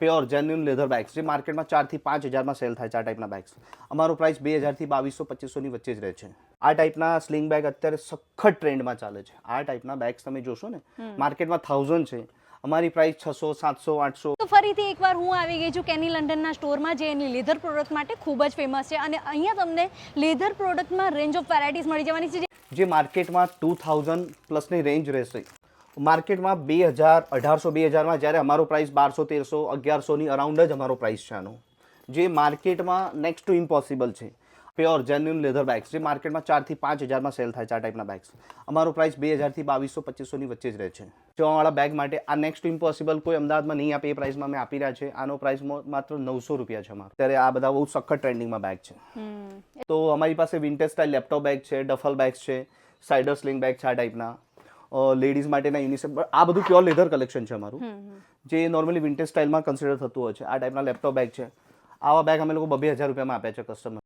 Pure genuine leather bags જે માર્કેટમાં 4 થી 5 હજારમાં સેલ થાય છે આ ટાઈપના બેગ્સ. અમારો પ્રાઇસ 2000 થી 2200-2500ની વચ્ચે જ રહે છે. આ ટાઈપના સ્લિંગ બેગ અત્યારે સખત ટ્રેન્ડમાં ચાલે છે. આ ટાઈપના બેગ્સ તમે જોશો ને માર્કેટમાં 1000 છે, અમારી પ્રાઇસ 600, 700, 800. તો ફરીથી એકવાર હું આવી ગઈ છું કેની લંડનના સ્ટોરમાં, જે એની લેધર પ્રોડક્ટ માટે ખૂબ જ ફેમસ છે અને અહીંયા તમને લેધર પ્રોડક્ટમાં રેન્જ ઓફ વેરાયટીઝ મળી જવાની છે. જે માર્કેટમાં 2000 પ્લસની રેન્જ રહેશે, માર્કેટમાં 2000, 1800, 2000માં, જ્યારે અમારો પ્રાઇસ 1200, 1300, 1100ની અરાઉન્ડ જ અમારો પ્રાઇસ છે આનો. જે માર્કેટમાં નેક્સ્ટ ટુ ઇમ્પોસિબલ છે. પ્યોર જેન્યુન લેધર બેગ્સ જે માર્કેટમાં 4 થી 5 હજારમાં સેલ થાય છે આ ટાઈપના બેગ્સ. અમારો પ્રાઇસ 2000 થી 2200-2500ની વચ્ચે જ રહે છે. જોવાવાળા બેગ માટે આ નેક્સ્ટ ટુ ઇમ્પોસિબલ કોઈ અમદાવાદમાં નહીં આપે એ પ્રાઇસમાં અમે આપી રહ્યા છે. આનો પ્રાઇસ માત્ર 900 રૂપિયા છે અમારો. ત્યારે આ બધા બહુ સખત ટ્રેન્ડિંગમાં બેગ છે. તો અમારી પાસે વિન્ટેજ સ્ટાઇલ લેપટોપ બેગ છે, ડફલ બેગ્સ છે, સાઇડર સ્લિંગ બેગ છે આ ટાઈપના, લેડીઝ માટેના યુનિસેફ, આ બધું પ્યોર લેધર કલેક્શન છે અમારું, જે નોર્મલી વિન્ટેજ સ્ટાઇલમાં કન્સિડર થતું હોય છે. આ ટાઈપના લેપટોપ બેગ છે. આવા બેગ અમે લોકો 2000 રૂપિયામાં આપ્યા છે કસ્ટમર.